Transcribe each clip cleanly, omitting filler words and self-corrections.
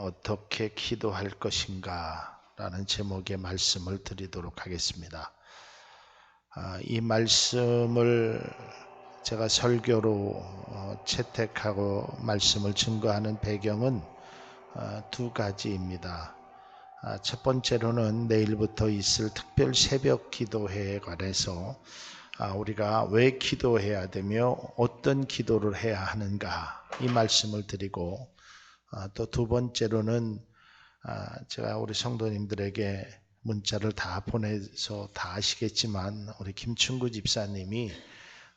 어떻게 기도할 것인가 라는 제목의 말씀을 드리도록 하겠습니다. 이 말씀을 제가 설교로 채택하고 말씀을 증거하는 배경은 두 가지입니다. 첫 번째로는 내일부터 있을 특별 새벽 기도회에 관해서 우리가 왜 기도해야 되며 어떤 기도를 해야 하는가 이 말씀을 드리고, 또 두 번째로는 제가 우리 성도님들에게 문자를 다 보내서 다 아시겠지만 우리 김충구 집사님이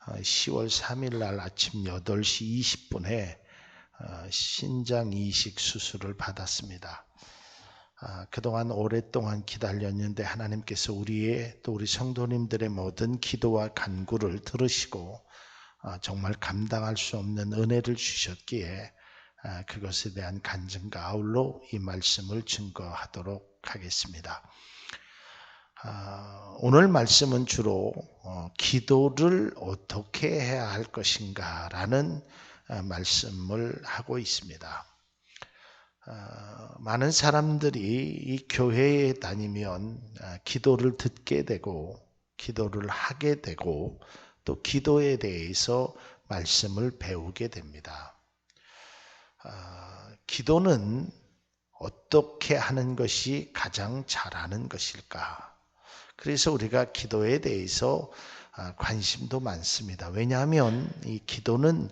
10월 3일 날 아침 8시 20분에 신장 이식 수술을 받았습니다. 그동안 오랫동안 기다렸는데 하나님께서 우리의 또 우리 성도님들의 모든 기도와 간구를 들으시고 정말 감당할 수 없는 은혜를 주셨기에 그것에 대한 간증과 아울러 이 말씀을 증거하도록 하겠습니다. 오늘 말씀은 주로 기도를 어떻게 해야 할 것인가 라는 말씀을 하고 있습니다. 많은 사람들이 이 교회에 다니면 기도를 듣게 되고 기도를 하게 되고 또 기도에 대해서 말씀을 배우게 됩니다. 기도는 어떻게 하는 것이 가장 잘하는 것일까? 그래서 우리가 기도에 대해서 관심도 많습니다. 왜냐하면 이 기도는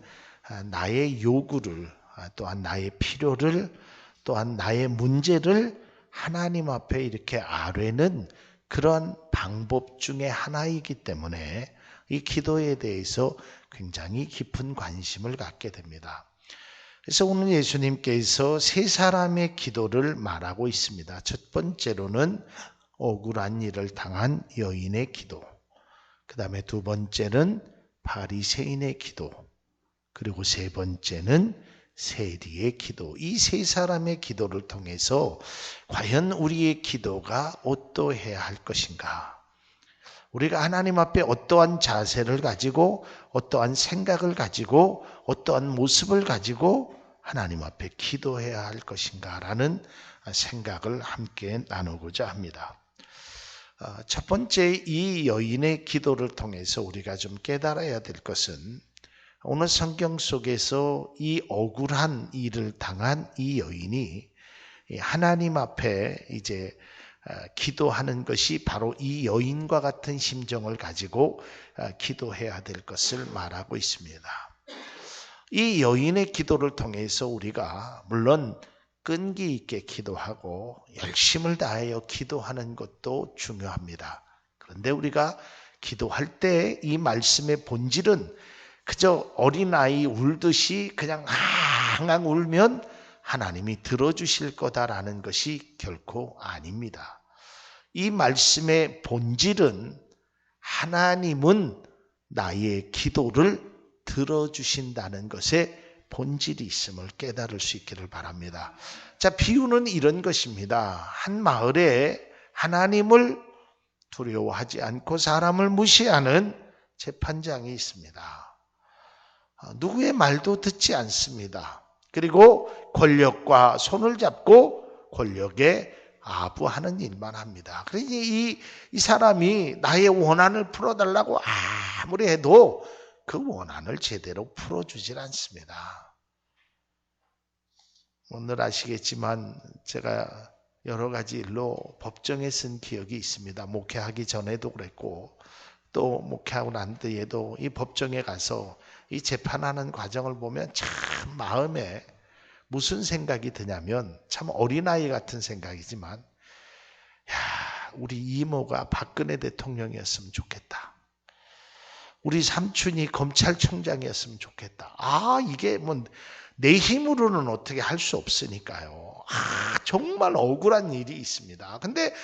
나의 요구를, 또한 나의 필요를, 또한 나의 문제를 하나님 앞에 이렇게 아뢰는 그런 방법 중에 하나이기 때문에 이 기도에 대해서 굉장히 깊은 관심을 갖게 됩니다. 그래서 오늘 예수님께서 세 사람의 기도를 말하고 있습니다. 첫 번째로는 억울한 일을 당한 여인의 기도, 그 다음에 두 번째는 바리새인의 기도, 그리고 세 번째는 세리의 기도. 이 세 사람의 기도를 통해서 과연 우리의 기도가 어떠해야 할 것인가? 우리가 하나님 앞에 어떠한 자세를 가지고 어떠한 생각을 가지고 어떠한 모습을 가지고 하나님 앞에 기도해야 할 것인가 라는 생각을 함께 나누고자 합니다. 첫 번째, 이 여인의 기도를 통해서 우리가 좀 깨달아야 될 것은 오늘 성경 속에서 이 억울한 일을 당한 이 여인이 하나님 앞에 이제 기도하는 것이 바로 이 여인과 같은 심정을 가지고 기도해야 될 것을 말하고 있습니다. 이 여인의 기도를 통해서 우리가 물론 끈기 있게 기도하고 열심을 다하여 기도하는 것도 중요합니다. 그런데 우리가 기도할 때 이 말씀의 본질은 그저 어린아이 울듯이 그냥 앙앙 울면 하나님이 들어주실 거다라는 것이 결코 아닙니다. 이 말씀의 본질은 하나님은 나의 기도를 들어주신다는 것에 본질이 있음을 깨달을 수 있기를 바랍니다. 자, 비유는 이런 것입니다. 한 마을에 하나님을 두려워하지 않고 사람을 무시하는 재판장이 있습니다. 누구의 말도 듣지 않습니다. 그리고 권력과 손을 잡고 권력에 아부하는 일만 합니다. 그러니 이 사람이 나의 원한을 풀어달라고 아무리 해도 그 원한을 제대로 풀어주질 않습니다. 오늘 아시겠지만 제가 여러 가지 일로 법정에 쓴 기억이 있습니다. 목회하기 전에도 그랬고 또 목회하고 난 뒤에도 이 법정에 가서 이 재판하는 과정을 보면 참 마음에 무슨 생각이 드냐면 참 어린아이 같은 생각이지만 우리 이모가 박근혜 대통령이었으면 좋겠다. 우리 삼촌이 검찰총장이었으면 좋겠다. 이게 뭐 내 힘으로는 어떻게 할 수 없으니까요. 정말 억울한 일이 있습니다. 근데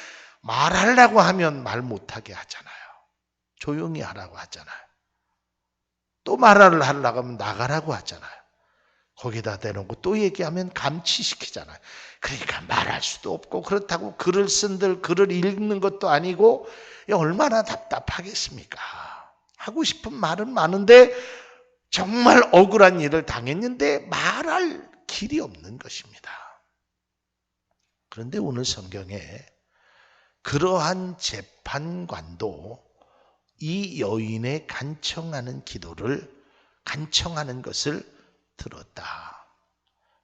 말하려고 하면 말 못하게 하잖아요. 조용히 하라고 하잖아요. 또 말을 하려고 하면 나가라고 하잖아요. 거기다 대놓고 또 얘기하면 감치시키잖아요. 그러니까 말할 수도 없고 그렇다고 글을 쓴들 글을 읽는 것도 아니고 얼마나 답답하겠습니까? 하고 싶은 말은 많은데 정말 억울한 일을 당했는데 말할 길이 없는 것입니다. 그런데 오늘 성경에 그러한 재판관도 이 여인의 간청하는 간청하는 것을 들었다.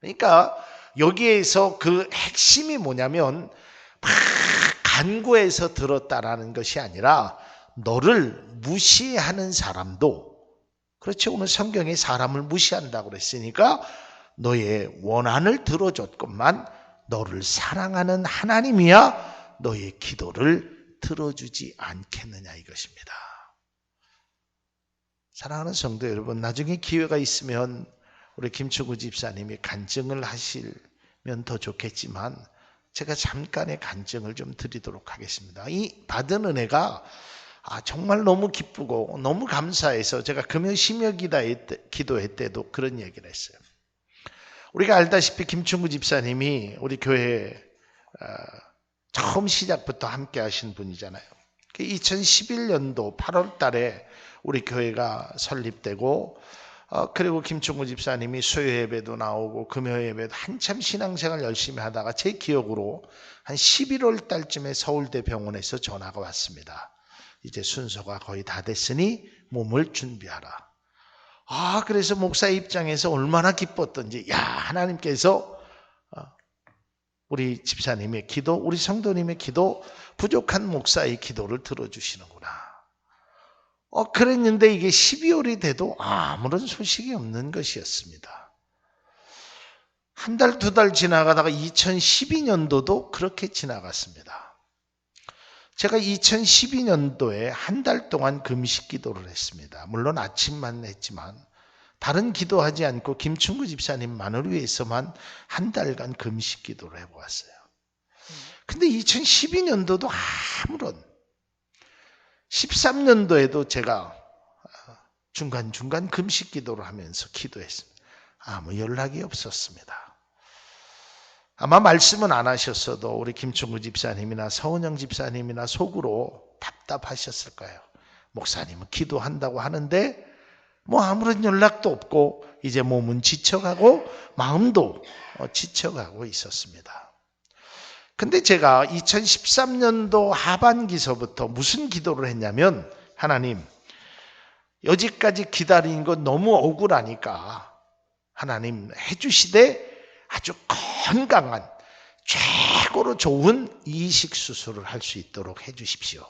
그러니까 여기에서 그 핵심이 뭐냐면 막 간구해서 들었다라는 것이 아니라 너를 무시하는 사람도, 그렇죠, 오늘 성경에 사람을 무시한다고 그랬으니까 너의 원한을 들어줬건만 너를 사랑하는 하나님이야 너의 기도를 들어주지 않겠느냐 이것입니다. 사랑하는 성도 여러분, 나중에 기회가 있으면 우리 김충구 집사님이 간증을 하시면 더 좋겠지만 제가 잠깐의 간증을 좀 드리도록 하겠습니다. 이 받은 은혜가 정말 너무 기쁘고 너무 감사해서 제가 금요 심야 기도회 때도 그런 얘기를 했어요. 우리가 알다시피 김충구 집사님이 우리 교회 처음 시작부터 함께 하신 분이잖아요. 2011년도 8월 달에 우리 교회가 설립되고 그리고 김충구 집사님이 수요 예배도 나오고 금요 예배도 한참 신앙생활 열심히 하다가 제 기억으로 한 11월 달쯤에 서울대 병원에서 전화가 왔습니다. 이제 순서가 거의 다 됐으니 몸을 준비하라. 그래서 목사 입장에서 얼마나 기뻤던지, 하나님께서 우리 집사님의 기도, 우리 성도님의 기도, 부족한 목사의 기도를 들어주시는구나. 그랬는데 이게 12월이 돼도 아무런 소식이 없는 것이었습니다. 한 달, 두 달 지나가다가 2012년도도 그렇게 지나갔습니다. 제가 2012년도에 한 달 동안 금식 기도를 했습니다. 물론 아침만 했지만 다른 기도하지 않고 김충구 집사님만을 위해서만 한 달간 금식 기도를 해보았어요. 근데 2012년도도 아무런, 13년도에도 제가 중간중간 금식 기도를 하면서 기도했습니다. 아무 연락이 없었습니다. 아마 말씀은 안 하셨어도 우리 김충구 집사님이나 서은영 집사님이나 속으로 답답하셨을 거예요. 목사님은 기도한다고 하는데 아무런 연락도 없고 이제 몸은 지쳐가고 마음도 지쳐가고 있었습니다. 근데 제가 2013년도 하반기서부터 무슨 기도를 했냐면, 하나님, 여지까지 기다린 건 너무 억울하니까 하나님 해주시되 아주 건강한 최고로 좋은 이식 수술을 할 수 있도록 해주십시오.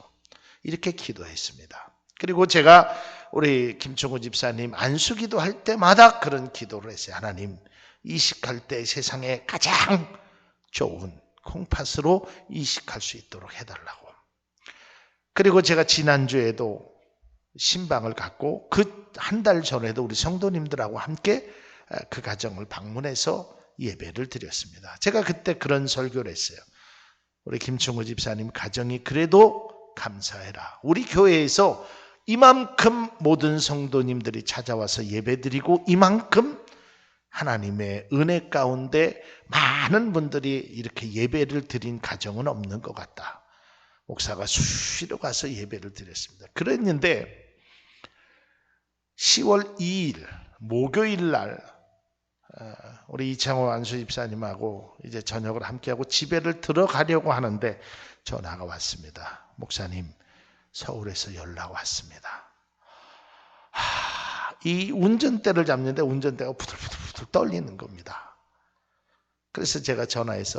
이렇게 기도했습니다. 그리고 제가 우리 김충구 집사님 안수기도 할 때마다 그런 기도를 했어요. 하나님, 이식할 때 세상에 가장 좋은 콩팥으로 이식할 수 있도록 해달라고. 그리고 제가 지난주에도 신방을 갖고 그 한 달 전에도 우리 성도님들하고 함께 그 가정을 방문해서 예배를 드렸습니다. 제가 그때 그런 설교를 했어요. 우리 김충구 집사님 가정이 그래도 감사해라. 우리 교회에서 이만큼 모든 성도님들이 찾아와서 예배드리고 이만큼 하나님의 은혜 가운데 많은 분들이 이렇게 예배를 드린 가정은 없는 것 같다. 목사가 수시로 가서 예배를 드렸습니다. 그랬는데 10월 2일 목요일 날 우리 이창호 안수 집사님하고 이제 저녁을 함께하고 집에를 들어가려고 하는데 전화가 왔습니다. 목사님, 서울에서 연락 왔습니다. 이 운전대를 잡는데 운전대가 부들부들 떨리는 겁니다. 그래서 제가 전화해서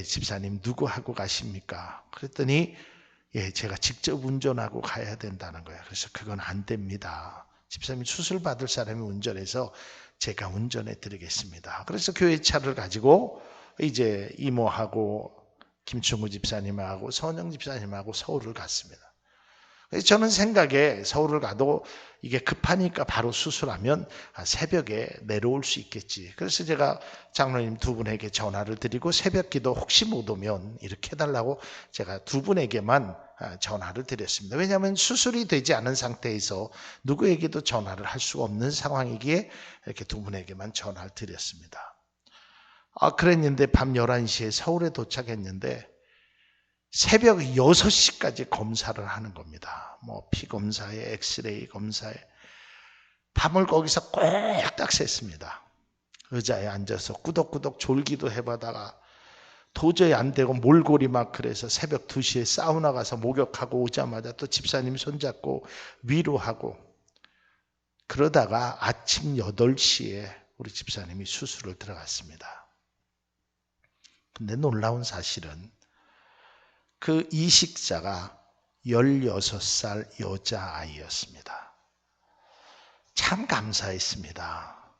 집사님 누구하고 가십니까? 그랬더니 제가 직접 운전하고 가야 된다는 거예요. 그래서 그건 안 됩니다. 집사님 수술 받을 사람이 운전해서 제가 운전해 드리겠습니다. 그래서 교회 차를 가지고 이제 이모하고 김충구 집사님하고 서은영 집사님하고 서울을 갔습니다. 그래서 저는 생각에 서울을 가도 이게 급하니까 바로 수술하면 새벽에 내려올 수 있겠지. 그래서 제가 장로님 두 분에게 전화를 드리고 새벽 기도 혹시 못 오면 이렇게 해달라고 제가 두 분에게만 전화를 드렸습니다. 왜냐하면 수술이 되지 않은 상태에서 누구에게도 전화를 할 수가 없는 상황이기에 이렇게 두 분에게만 전화를 드렸습니다. 그랬는데 밤 11시에 서울에 도착했는데 새벽 6시까지 검사를 하는 겁니다. 피 검사에 엑스레이 검사에 밤을 거기서 꼴딱 샜습니다. 의자에 앉아서 꾸덕꾸덕 졸기도 해보다가 도저히 안 되고 몰골이 막 그래서 새벽 2시에 사우나 가서 목욕하고 오자마자 또 집사님 손잡고 위로하고 그러다가 아침 8시에 우리 집사님이 수술을 들어갔습니다. 근데 놀라운 사실은 그 이식자가 16살 여자아이였습니다. 참 감사했습니다.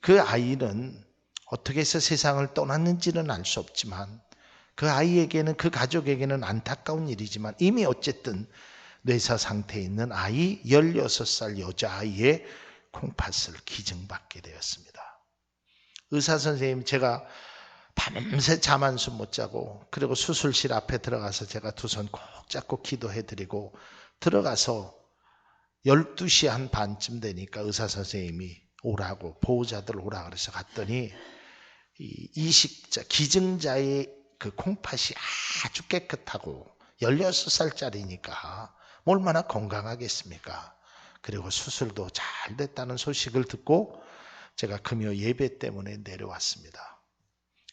그 아이는 어떻게 해서 세상을 떠났는지는 알 수 없지만 그 아이에게는, 그 가족에게는 안타까운 일이지만 이미 어쨌든 뇌사 상태에 있는 아이 16살 여자아이의 콩팥을 기증받게 되었습니다. 의사 선생님, 제가 밤새 잠 한숨 못 자고 그리고 수술실 앞에 들어가서 제가 두 손 꼭 잡고 기도해드리고 들어가서 12시 한 반쯤 되니까 의사 선생님이 오라고, 보호자들 오라 그래서 갔더니 이 이식자, 기증자의 그 콩팥이 아주 깨끗하고 16살짜리니까 얼마나 건강하겠습니까? 그리고 수술도 잘 됐다는 소식을 듣고 제가 금요 예배 때문에 내려왔습니다.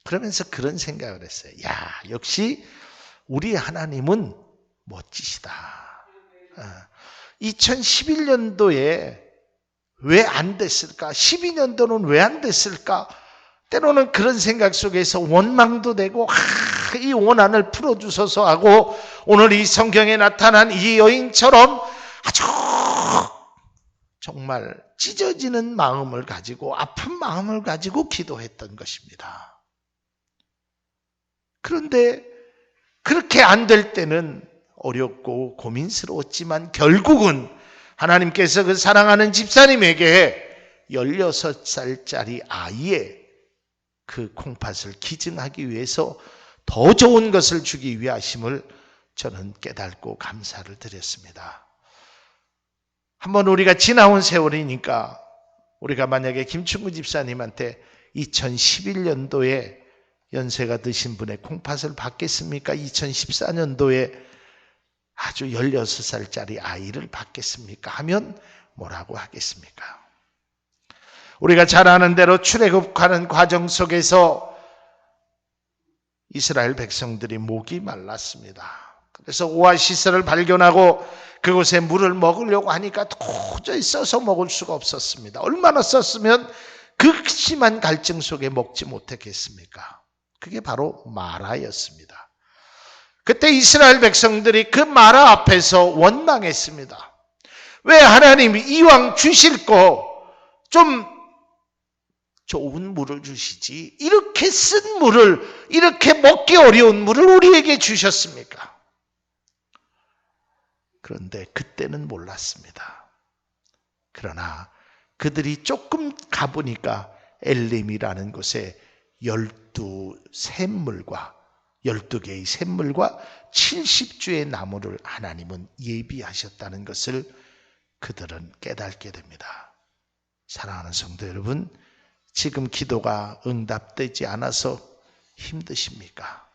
그러면서 그런 생각을 했어요. 야, 역시 우리 하나님은 멋지시다. 2011년도에 왜 안 됐을까? 12년도는 왜 안 됐을까? 때로는 그런 생각 속에서 원망도 되고 이 원한을 풀어주소서 하고 오늘 이 성경에 나타난 이 여인처럼 아주 정말 찢어지는 마음을 가지고 아픈 마음을 가지고 기도했던 것입니다. 그런데 그렇게 안 될 때는 어렵고 고민스러웠지만 결국은 하나님께서 그 사랑하는 집사님에게 16살짜리 아이의 그 콩팥을 기증하기 위해서 더 좋은 것을 주기 위하심을 저는 깨닫고 감사를 드렸습니다. 한번 우리가 지나온 세월이니까 우리가 만약에 김충구 집사님한테 2011년도에 연세가 드신 분의 콩팥을 받겠습니까? 2014년도에 아주 16살짜리 아이를 받겠습니까? 하면 뭐라고 하겠습니까? 우리가 잘 아는 대로 출애굽하는 과정 속에서 이스라엘 백성들이 목이 말랐습니다. 그래서 오아시스를 발견하고 그곳에 물을 먹으려고 하니까 도저히 써서 먹을 수가 없었습니다. 얼마나 썼으면 그 심한 갈증 속에 먹지 못했겠습니까? 그게 바로 마라였습니다. 그때 이스라엘 백성들이 그 마라 앞에서 원망했습니다. 왜 하나님이 이왕 주실 거 좀 좋은 물을 주시지 이렇게 쓴 물을, 이렇게 먹기 어려운 물을 우리에게 주셨습니까? 그런데 그때는 몰랐습니다. 그러나 그들이 조금 가보니까 엘림이라는 곳에 12개의 샘물과 70주의 나무를 하나님은 예비하셨다는 것을 그들은 깨닫게 됩니다. 사랑하는 성도 여러분, 지금 기도가 응답되지 않아서 힘드십니까?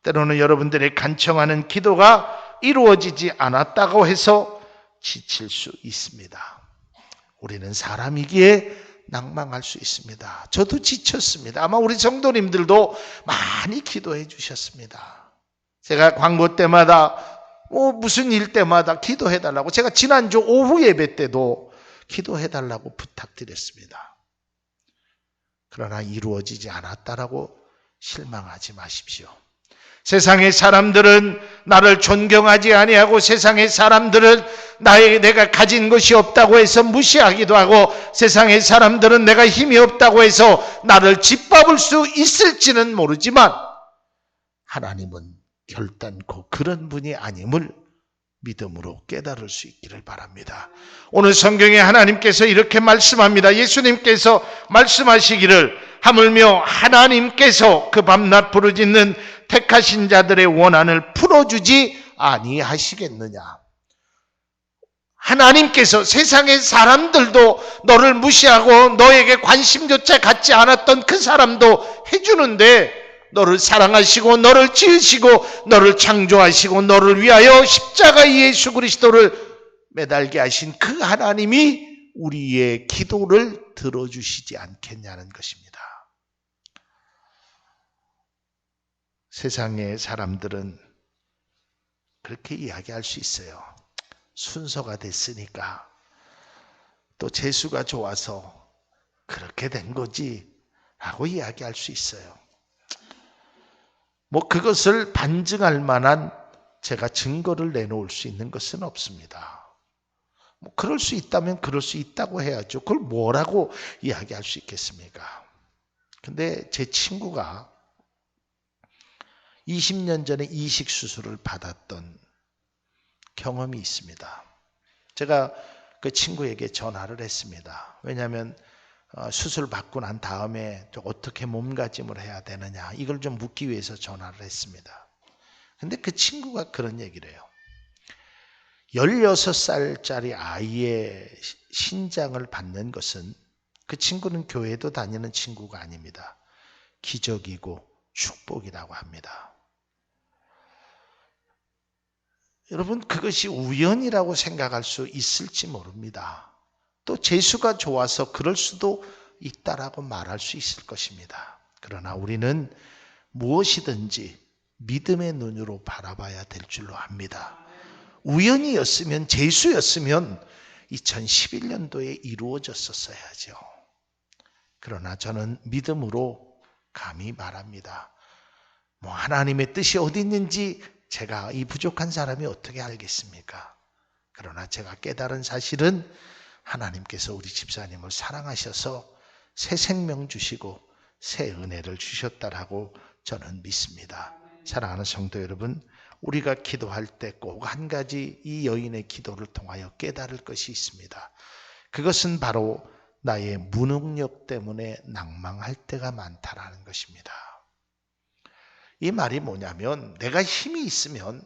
때로는 여러분들의 간청하는 기도가 이루어지지 않았다고 해서 지칠 수 있습니다. 우리는 사람이기에 낭망할 수 있습니다. 저도 지쳤습니다. 아마 우리 성도님들도 많이 기도해 주셨습니다. 제가 광고 때마다 무슨 일 때마다 기도해 달라고, 제가 지난주 오후 예배 때도 기도해 달라고 부탁드렸습니다. 그러나 이루어지지 않았다라고 실망하지 마십시오. 세상의 사람들은 나를 존경하지 아니하고 세상의 사람들은 내가 가진 것이 없다고 해서 무시하기도 하고 세상의 사람들은 내가 힘이 없다고 해서 나를 짓밟을 수 있을지는 모르지만 하나님은 결단코 그런 분이 아님을 믿음으로 깨달을 수 있기를 바랍니다. 오늘 성경에 하나님께서 이렇게 말씀합니다. 예수님께서 말씀하시기를 하물며 하나님께서 그 밤낮 부르짖는 택하신 자들의 원한을 풀어주지 아니하시겠느냐. 하나님께서 세상의 사람들도 너를 무시하고 너에게 관심조차 갖지 않았던 그 사람도 해주는데 너를 사랑하시고 너를 지으시고 너를 창조하시고 너를 위하여 십자가의 예수 그리스도를 매달게 하신 그 하나님이 우리의 기도를 들어주시지 않겠냐는 것입니다. 세상의 사람들은 그렇게 이야기할 수 있어요. 순서가 됐으니까, 또 재수가 좋아서 그렇게 된 거지 라고 이야기할 수 있어요. 그것을 반증할 만한 제가 증거를 내놓을 수 있는 것은 없습니다. 그럴 수 있다면 그럴 수 있다고 해야죠. 그걸 뭐라고 이야기할 수 있겠습니까? 근데 제 친구가 20년 전에 이식 수술을 받았던 경험이 있습니다. 제가 그 친구에게 전화를 했습니다. 왜냐하면 수술 받고 난 다음에 어떻게 몸가짐을 해야 되느냐 이걸 좀 묻기 위해서 전화를 했습니다. 근데 그 친구가 그런 얘기를 해요. 16살짜리 아이의 신장을 받는 것은, 그 친구는 교회도 다니는 친구가 아닙니다. 기적이고 축복이라고 합니다. 여러분, 그것이 우연이라고 생각할 수 있을지 모릅니다. 또 재수가 좋아서 그럴 수도 있다라고 말할 수 있을 것입니다. 그러나 우리는 무엇이든지 믿음의 눈으로 바라봐야 될 줄로 압니다. 우연이었으면, 재수였으면 2011년도에 이루어졌었어야죠. 그러나 저는 믿음으로 감히 말합니다. 하나님의 뜻이 어디 있는지 제가 이 부족한 사람이 어떻게 알겠습니까? 그러나 제가 깨달은 사실은 하나님께서 우리 집사님을 사랑하셔서 새 생명 주시고 새 은혜를 주셨다라고 저는 믿습니다. 사랑하는 성도 여러분, 우리가 기도할 때 꼭 한 가지 이 여인의 기도를 통하여 깨달을 것이 있습니다. 그것은 바로 나의 무능력 때문에 낭망할 때가 많다라는 것입니다. 이 말이 뭐냐면, 내가 힘이 있으면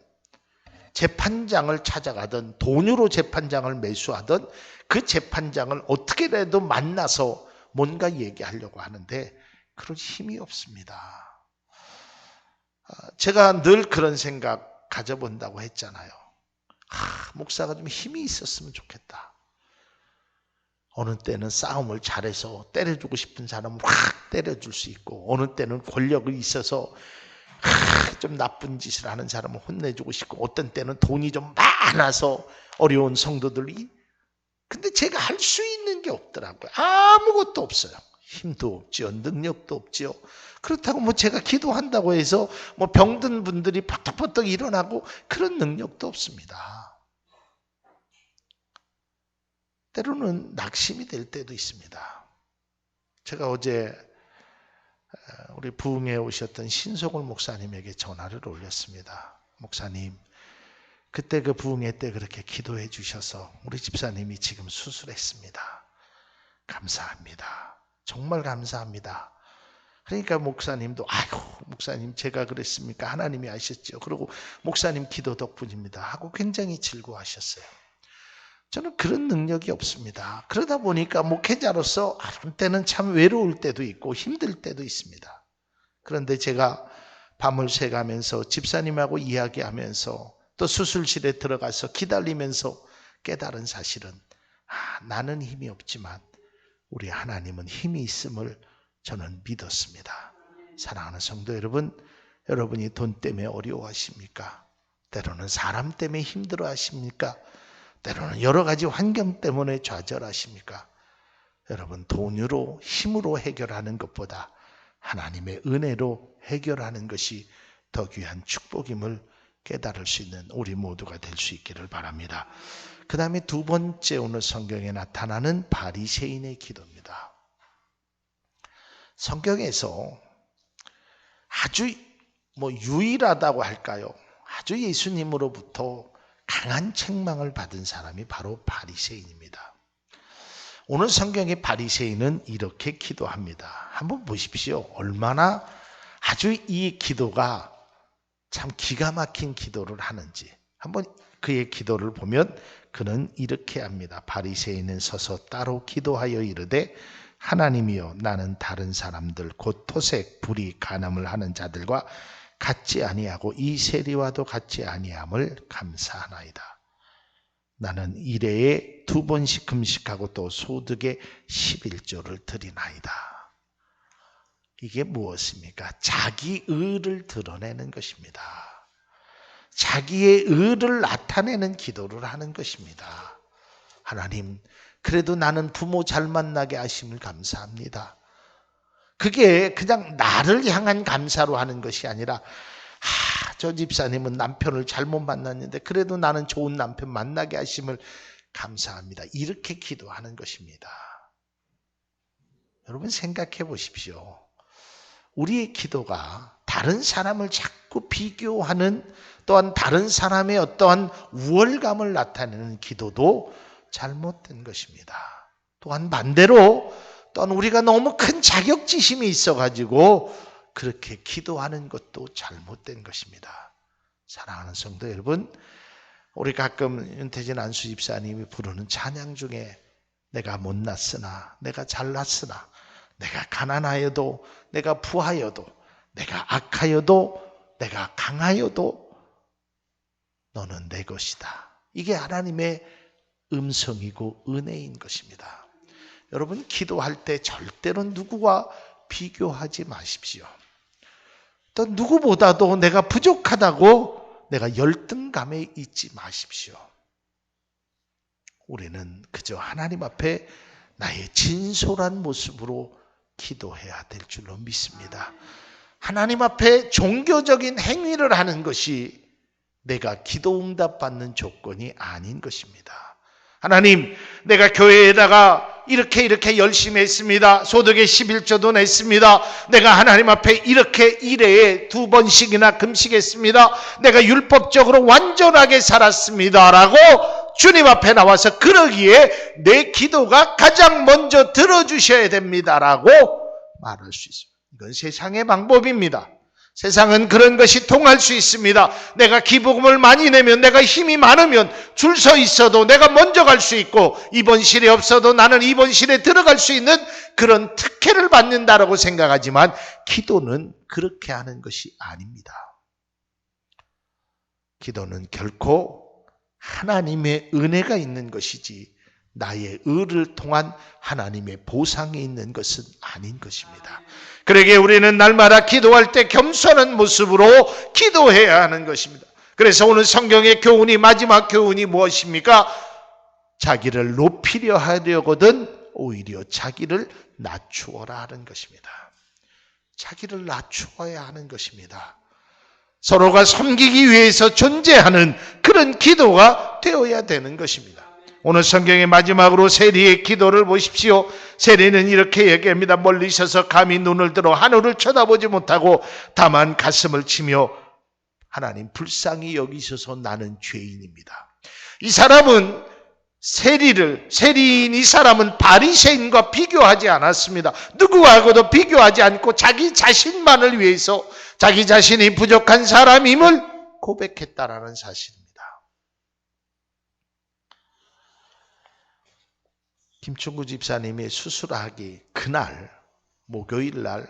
재판장을 찾아가든 돈으로 재판장을 매수하든 그 재판장을 어떻게라도 만나서 뭔가 얘기하려고 하는데 그런 힘이 없습니다. 제가 늘 그런 생각 가져본다고 했잖아요. 목사가 좀 힘이 있었으면 좋겠다. 어느 때는 싸움을 잘해서 때려주고 싶은 사람을 확 때려줄 수 있고, 어느 때는 권력이 있어서 좀 나쁜 짓을 하는 사람을 혼내주고 싶고, 어떤 때는 돈이 좀 많아서 어려운 성도들이, 근데 제가 할 수 있는 게 없더라고요. 아무것도 없어요. 힘도 없지요, 능력도 없지요. 그렇다고 제가 기도한다고 해서 병든 분들이 퍼떡퍼떡 일어나고 그런 능력도 없습니다. 때로는 낙심이 될 때도 있습니다. 제가 어제 우리 부흥에 오셨던 신소골 목사님에게 전화를 올렸습니다. 목사님, 그때 그 부흥회 때 그렇게 기도해 주셔서 우리 집사님이 지금 수술했습니다. 감사합니다. 정말 감사합니다. 그러니까 목사님도 아이고 목사님 제가 그랬습니까? 하나님이 아셨죠. 그리고 목사님 기도 덕분입니다 하고 굉장히 즐거워하셨어요. 저는 그런 능력이 없습니다. 그러다 보니까 목회자로서 한때는 참 외로울 때도 있고 힘들 때도 있습니다. 그런데 제가 밤을 새가면서 집사님하고 이야기하면서 또 수술실에 들어가서 기다리면서 깨달은 사실은 나는 힘이 없지만 우리 하나님은 힘이 있음을 저는 믿었습니다. 사랑하는 성도 여러분, 여러분이 돈 때문에 어려워하십니까? 때로는 사람 때문에 힘들어하십니까? 때로는 여러 가지 환경 때문에 좌절하십니까? 여러분, 돈으로 힘으로 해결하는 것보다 하나님의 은혜로 해결하는 것이 더 귀한 축복임을 깨달을 수 있는 우리 모두가 될 수 있기를 바랍니다. 그 다음에 두 번째 오늘 성경에 나타나는 바리새인의 기도입니다. 성경에서 아주 유일하다고 할까요? 아주 예수님으로부터 강한 책망을 받은 사람이 바로 바리새인입니다. 오늘 성경의 바리새인은 이렇게 기도합니다. 한번 보십시오. 얼마나 아주 이 기도가 참 기가 막힌 기도를 하는지. 한번 그의 기도를 보면 그는 이렇게 합니다. 바리새인은 서서 따로 기도하여 이르되 하나님이여, 나는 다른 사람들 곧 토색, 불의, 간음을 하는 자들과 같지 아니하고 이 세리와도 같지 아니함을 감사하나이다. 나는 일해에 2번씩 금식하고 또 소득의 11조를 드리나이다. 이게 무엇입니까? 자기 의를 드러내는 것입니다. 자기의 의를 나타내는 기도를 하는 것입니다. 하나님, 그래도 나는 부모 잘 만나게 하심을 감사합니다. 그게 그냥 나를 향한 감사로 하는 것이 아니라 저 집사님은 남편을 잘못 만났는데 그래도 나는 좋은 남편 만나게 하심을 감사합니다. 이렇게 기도하는 것입니다. 여러분 생각해 보십시오. 우리의 기도가 다른 사람을 자꾸 비교하는, 또한 다른 사람의 어떠한 우월감을 나타내는 기도도 잘못된 것입니다. 또한 반대로 또한 우리가 너무 큰 자격지심이 있어가지고 그렇게 기도하는 것도 잘못된 것입니다. 사랑하는 성도 여러분, 우리 가끔 윤태진 안수 집사님이 부르는 찬양 중에 내가 못났으나, 내가 잘났으나, 내가 가난하여도, 내가 부하여도, 내가 악하여도, 내가 강하여도 너는 내 것이다. 이게 하나님의 음성이고 은혜인 것입니다. 여러분, 기도할 때 절대로 누구와 비교하지 마십시오. 또 누구보다도 내가 부족하다고 내가 열등감에 있지 마십시오. 우리는 그저 하나님 앞에 나의 진솔한 모습으로 기도해야 될 줄로 믿습니다. 하나님 앞에 종교적인 행위를 하는 것이 내가 기도 응답 받는 조건이 아닌 것입니다. 하나님, 내가 교회에다가 이렇게 열심히 했습니다. 소득의 11조도 냈습니다. 내가 하나님 앞에 이렇게 1회에 2번씩이나 금식했습니다. 내가 율법적으로 완전하게 살았습니다. 라고 주님 앞에 나와서 그러기에 내 기도가 가장 먼저 들어주셔야 됩니다. 라고 말할 수 있습니다. 이건 세상의 방법입니다. 세상은 그런 것이 통할 수 있습니다. 내가 기부금을 많이 내면, 내가 힘이 많으면 줄 서 있어도 내가 먼저 갈 수 있고, 입원실에 없어도 나는 입원실에 들어갈 수 있는 그런 특혜를 받는다라고 생각하지만 기도는 그렇게 하는 것이 아닙니다. 기도는 결코 하나님의 은혜가 있는 것이지 나의 의를 통한 하나님의 보상이 있는 것은 아닌 것입니다. 그러기에 우리는 날마다 기도할 때 겸손한 모습으로 기도해야 하는 것입니다. 그래서 오늘 성경의 교훈이, 마지막 교훈이 무엇입니까? 자기를 높이려 하려거든 오히려 자기를 낮추어라 하는 것입니다. 자기를 낮추어야 하는 것입니다. 서로가 섬기기 위해서 존재하는 그런 기도가 되어야 되는 것입니다. 오늘 성경의 마지막으로 세리의 기도를 보십시오. 세리는 이렇게 얘기합니다. 멀리 있어서 감히 눈을 들어 하늘을 쳐다보지 못하고 다만 가슴을 치며 하나님 불쌍히 여기셔서 나는 죄인입니다. 이 사람은 세리인 이 사람은 바리새인과 비교하지 않았습니다. 누구하고도 비교하지 않고 자기 자신만을 위해서 자기 자신이 부족한 사람임을 고백했다라는 사실입니다. 김충구 집사님이 수술하기 그날 목요일 날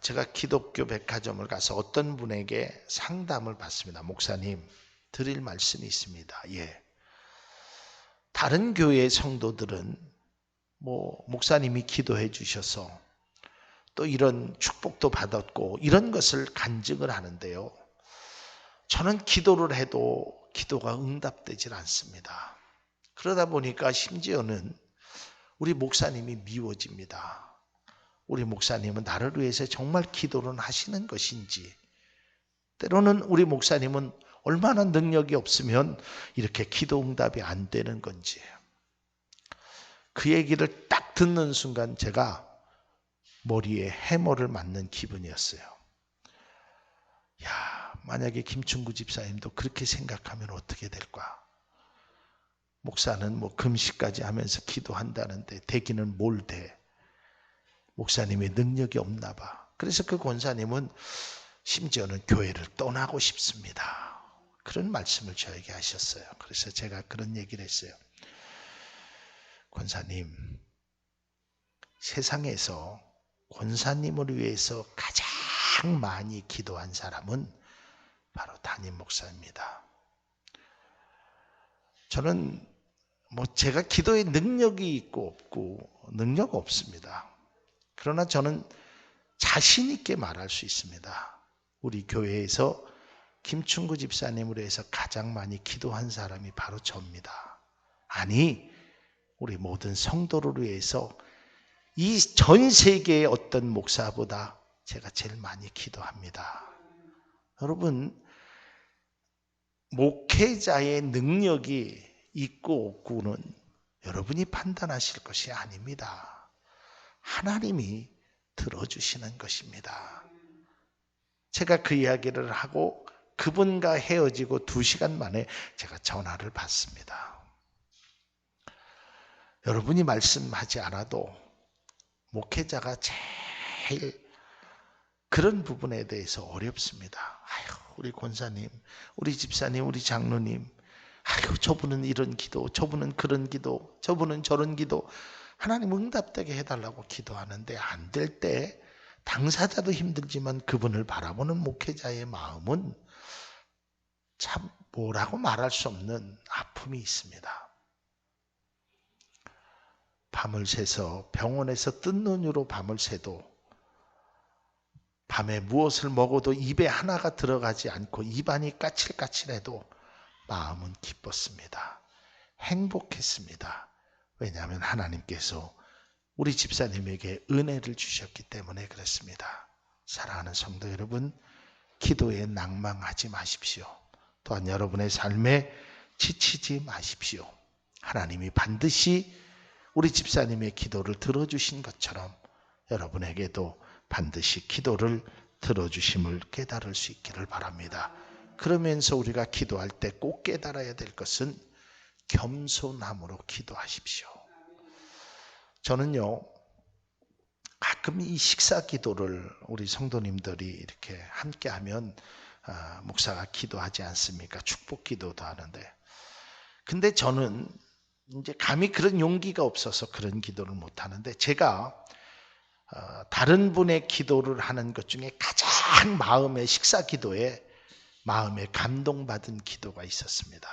제가 기독교 백화점을 가서 어떤 분에게 상담을 받습니다. 목사님, 드릴 말씀이 있습니다. 예. 다른 교회 성도들은 목사님이 기도해 주셔서 또 이런 축복도 받았고 이런 것을 간증을 하는데요. 저는 기도를 해도 기도가 응답되질 않습니다. 그러다 보니까 심지어는 우리 목사님이 미워집니다. 우리 목사님은 나를 위해서 정말 기도를 하시는 것인지, 때로는 우리 목사님은 얼마나 능력이 없으면 이렇게 기도 응답이 안 되는 건지. 그 얘기를 딱 듣는 순간 제가 머리에 해머를 맞는 기분이었어요. 야, 만약에 김충구 집사님도 그렇게 생각하면 어떻게 될까? 목사는 금식까지 하면서 기도한다는데 되기는 뭘 돼? 목사님의 능력이 없나 봐. 그래서 그 권사님은 심지어는 교회를 떠나고 싶습니다. 그런 말씀을 저에게 하셨어요. 그래서 제가 그런 얘기를 했어요. 권사님, 세상에서 권사님을 위해서 가장 많이 기도한 사람은 바로 담임 목사입니다. 저는 제가 기도에 능력이 있고 없고 능력 없습니다. 그러나 저는 자신 있게 말할 수 있습니다. 우리 교회에서 김충구 집사님으로 해서 가장 많이 기도한 사람이 바로 저입니다. 아니, 우리 모든 성도를 위해서 이 전 세계의 어떤 목사보다 제가 제일 많이 기도합니다. 여러분, 목회자의 능력이 있고 없고는 여러분이 판단하실 것이 아닙니다. 하나님이 들어주시는 것입니다. 제가 그 이야기를 하고 그분과 헤어지고 2시간 만에 제가 전화를 받습니다. 여러분이 말씀하지 않아도 목회자가 제일 그런 부분에 대해서 어렵습니다. 아유, 우리 권사님, 우리 집사님, 우리 장로님, 아유, 저분은 이런 기도, 저분은 그런 기도, 저분은 저런 기도, 하나님 응답되게 해달라고 기도하는데 안 될 때 당사자도 힘들지만 그분을 바라보는 목회자의 마음은 참 뭐라고 말할 수 없는 아픔이 있습니다. 밤을 새서 병원에서 뜬 눈으로 밤을 새도 밤에 무엇을 먹어도 입에 하나가 들어가지 않고 입안이 까칠까칠해도 마음은 기뻤습니다. 행복했습니다. 왜냐하면 하나님께서 우리 집사님에게 은혜를 주셨기 때문에 그렇습니다. 사랑하는 성도 여러분, 기도에 낭망하지 마십시오. 또한 여러분의 삶에 지치지 마십시오. 하나님이 반드시 우리 집사님의 기도를 들어주신 것처럼 여러분에게도 반드시 기도를 들어주심을 깨달을 수 있기를 바랍니다. 그러면서 우리가 기도할 때 꼭 깨달아야 될 것은 겸손함으로 기도하십시오. 저는요, 가끔 이 식사 기도를 우리 성도님들이 이렇게 함께 하면 목사가 기도하지 않습니까? 축복 기도도 하는데. 근데 저는 이제 감히 그런 용기가 없어서 그런 기도를 못 하는데 제가 다른 분의 기도를 하는 것 중에 가장 마음의 식사 기도에 마음에 감동받은 기도가 있었습니다.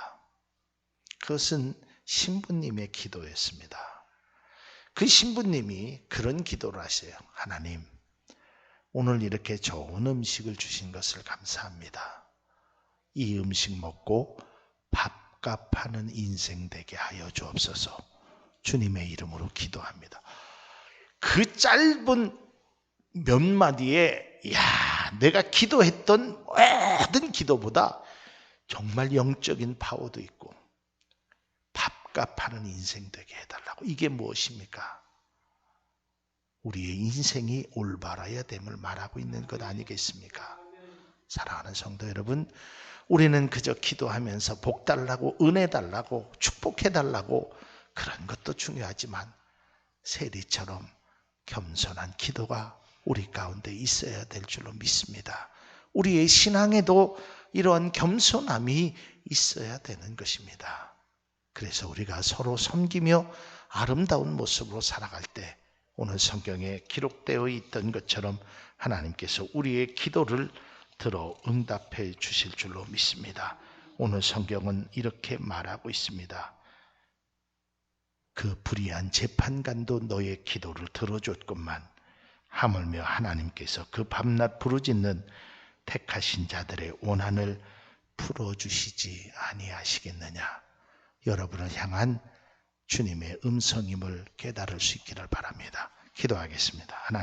그것은 신부님의 기도였습니다. 그 신부님이 그런 기도를 하세요. 하나님, 오늘 이렇게 좋은 음식을 주신 것을 감사합니다. 이 음식 먹고 밥값하는 인생 되게 하여 주옵소서. 주님의 이름으로 기도합니다. 그 짧은 몇 마디에 내가 기도했던 모든 기도보다 정말 영적인 파워도 있고 밥값하는 인생 되게 해달라고. 이게 무엇입니까? 우리의 인생이 올바라야 됨을 말하고 있는 것 아니겠습니까? 사랑하는 성도 여러분, 우리는 그저 기도하면서 복 달라고, 은혜 달라고, 축복해 달라고 그런 것도 중요하지만 세리처럼 겸손한 기도가 우리 가운데 있어야 될 줄로 믿습니다. 우리의 신앙에도 이러한 겸손함이 있어야 되는 것입니다. 그래서 우리가 서로 섬기며 아름다운 모습으로 살아갈 때 오늘 성경에 기록되어 있던 것처럼 하나님께서 우리의 기도를 들어 응답해 주실 줄로 믿습니다. 오늘 성경은 이렇게 말하고 있습니다. 그 불의한 재판관도 너의 기도를 들어줬건만 하물며 하나님께서 그 밤낮 부르짖는 택하신 자들의 원한을 풀어주시지 아니하시겠느냐. 여러분을 향한 주님의 음성임을 깨달을 수 있기를 바랍니다. 기도하겠습니다. 하나님.